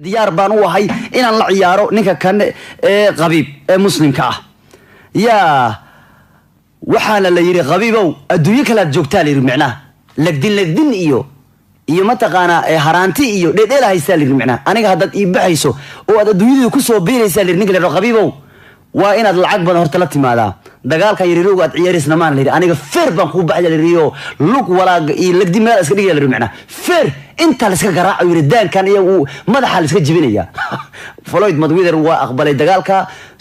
diyaar baan u ahay inaan la ciyaaro ninka kan qabiib ee muslimka ah yaa waxaana la yiri qabiibow adduunyo kala joogtaa la yiri macnaa lagdin iyo ma taqaana haraanti iyo dheedheel haysta la yiri macnaa aniga hadad ii baxayso oo aad adduunyada ku soo biiraysa la yiri ninka la qabiibow waa inaad lacag badan horta la timaada dagaalka yariirowga aad ciyaarisna maan la yiri aniga feer baan ku baxay la yiri lug walaag iyo lagdi meel iska dhigay la yiri macnaa feer inta la iska garaaco yiri daankan iyo madaxa la iska jibinaya Floyd Mayweather waa aqbalay dagaalka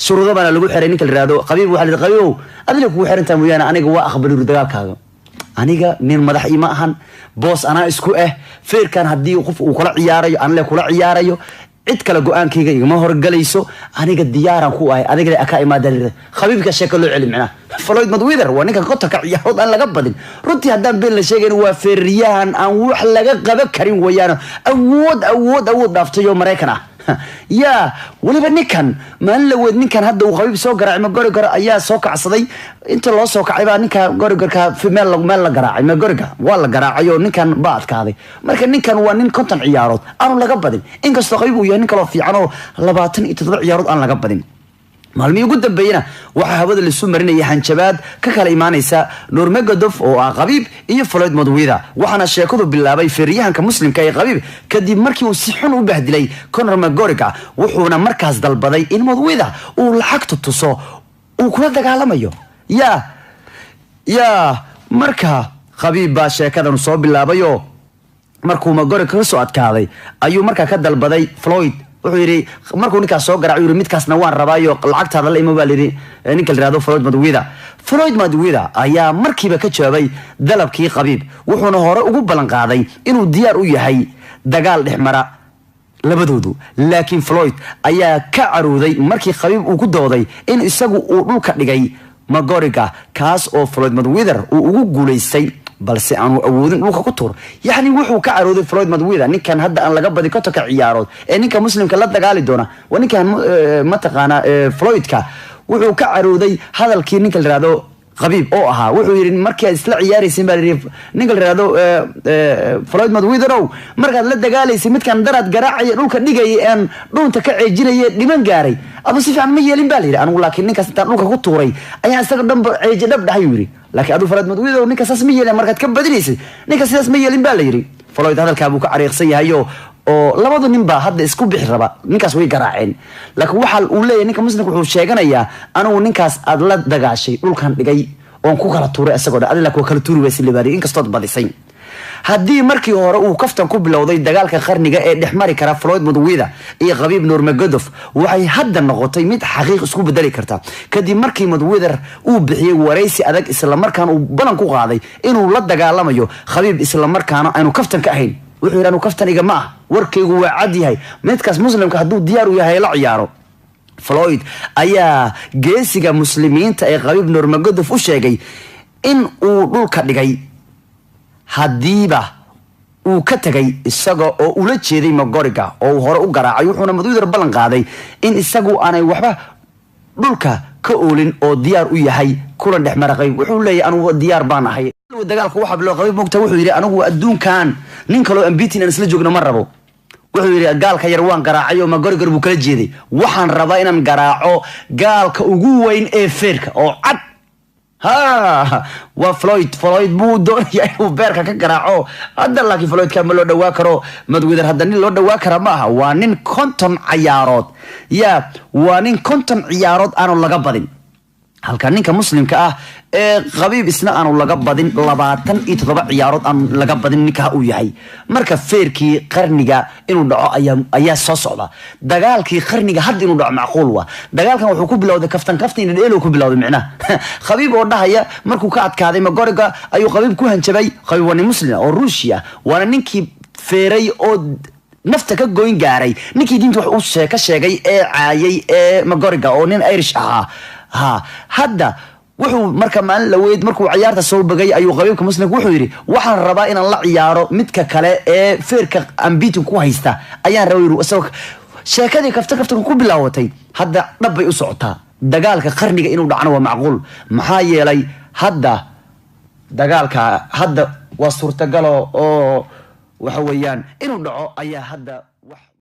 shuruudo bana lagu xiray ninka la yiraahdo qabiib waxa la qabiibow adina ku xirantaa mooyaan aniga waa aqbalay dagaalkaaga aniga nin madax ima ahan boos ana isku feerkan hadii qof uu kula ciyaarayo aan la kula ciyaarayo cid kala go'aankayga igama horgalayso aniga diyaaran ku ahay adiga aka imaadalida qabiibka sheeko loo celin macna Floyd Mayweather waa ninka qota ka ciyaarod aan laga badin runtii hadaan been la sheegay waa feeriyahan aan wax laga qaba karin wayaan awood dhaaftayo Mareykan ya waliba ninkan maan la wad ninkan hadda uu qabiib soo garaacay Magoriga ayaa soo kacsaday inta loo soo kacay baa ninka Magoriga meel la garaacay Magoriga waa la garaacay oo ninkan baa adkaaday marka ninkan waa nin konton ciyaarood aan laga badin inkastoo qabiib uu yahay nin kale oo fiican oo 27 ciyaarood aan laga badin maalmii ugu dambeeyna waxa hawada la soo marinayay hanjabaad ka kala iimaanaysa Nurmagomedov oo qabiib iyo Floyd Mayweather waxana sheekadu bilaabay feeriyahanka muslimka ee qabiib kadib markii uu si xun u bahdilay Conor McGregor wuxuuna markaas dalbaday in Mayweather uu lacagta tuso uu kula dagaalamayo ya marka qabiib baa sheekadan soo bilaabayo markuu McGregor soo adkaaday ayuu markaa ka dalbaday Floyd wuxuu yiri markuu ninka soo garaaco yiri midkaasna waan rabaayo lacagtaada la imaa liri ninka la yiraahdo Floyd Mayweather ayaa markiiba ka jawaabay dalabkii qabiib wuxuuna hore ugu balan qaaday inuu diyaar u yahay dagaal dhexmara labadoodu laakiin Floyd ayaa ka carooday markii qabiib uu ku dooday in isagu uu dhulka dhigay Magoriga kaas oo Floyd Mayweather uu ugu guuleystay balse aanu awoodin dhulka ku tuur yaani wuxuu ka carooday Floyd Mayweather ninkan hadda aan laga badi ka ciyaarood ee ninka muslimka la dagaali doona waa ninkan ma taqaana Floydka wuxuu ka carooday hadalkii ninka la yiraahdo qabiib oo ahaa wuxuu yiri markii isla ciyaaraysan baa ninka la yiraahdo Floyd Mayweather markaad la dagaalaysay midkan darad garaacay dhulka dhigay aan dhunta ka ceejinay dhiman gaaray adu si fiican ma yeelin baa la yiri anigu laakiin ninkaas inta dhulka ku tuuray ayaa isaga dhanba ceeje dhab dhahay yiri laakiin adu Floyd Mayweather ninka saas ma yeelin markaad ka badinaysay ninka sidaas ma yeelin baa la yiri Floyd hadalka buu ka cariiqsan yahay oo labadu nin baa hadda isku bixi raba ninkaas way garaaceen laakiin waxa uu leeyahay ninka muslimku wuxuu sheeganayaa anigu ninkaas aad la dagaashay dhulkan dhigay oo ku kala tuuray asagoo adila ku kala tuuri weysay libaari inkastoo badisay hadii markii hore uu kaftan ku bilowday dagaalka qarniga ee dhexmari kara Floyd Mayweather iyo qabiib Nurmagomedov waxay hadda noqotay mid xaqiiq isku bedeli karta kadib markii Mayweather uu bixiyay wareysi adag isla markaan uu balan ku qaaday inuu la dagaalamayo qabiib isla markaana aanu kaftan ka ahayn wuxuu yiraahdo kaftan iga ma warkaygu waa cad yahay midkaas muslimka haduu diyaar u yahay la ciyaaro Floyd ayaa geesiga muslimiinta ee qabiib Nurmagomedov u sheegay in uu dhulka dhigay hadiiba uu ka tagay isaga oo ula jeeday Magoriga oo hore u garaacay wuxuuna Mayweather balan qaaday in isagu aanay waxba dhulka ka oolin oo diyaar u yahay kulan dhexmaraqay wuxuu leeyahay anigu diyaar baan ahay dagaalku waxa bilo qabiib moogta wuxuu yiri anigu adduunkan nin kale oo ambitin aan isla joogno ma rabo wuxuu yiri gaalka yar waan garaacay oo Magoriga buu kala jeeday waxaan rabaa inaan garaaco gaalka ugu weyn ee feerka oo cad wa Floyd buu doonayay inuu beerka ka garaaco hadda laakiin Floyd ka ma loo dhawaa karo Mayweather hadda nin loo dhawaa kara ma aha waa nin konton ciyaarood waa nin konton ciyaarood aan laga badin halka ninka muslimka ah ee qabiib isna aanu laga badin 27 ciyaarood aan laga badin ninka uu yahay marka feerkii qarniga inuu dhaco ayaa soo socda dagaalkii qarniga hadda inuu dhaco macquul waa dagaalkan wuxuu ku bilowday kaftan in dheelo ku bilowday macna qabiib oo dhahaya markuu ka adkaaday Magoriga ayuu qabiib ku hanjabay qabiib waa muslim oo Ruushia waana ninkii feeray oo nafta ka goyn gaaray ninkii diinta wax uu ka sheegay ee caayay ee Magoriga oo nin Irish hadda wuxuu marka maalin la weyd markuu ciyaarta soo bagay ayuu qabiibka muslimku wuxuu yiri waxaan rabaa inaan la ciyaaro midka kale ee feerka ambitin ku haysta ayaan rabaa isagoo sheekadii kaftan ku bilaawatay hadda dhabbay u socotaa dagaalka qarniga inuu dhacno waa macquul maxaa yeelay hadda dagaalka hadda waa suurtagal oo waxa weeyaan inuu dhaco ayaa hadda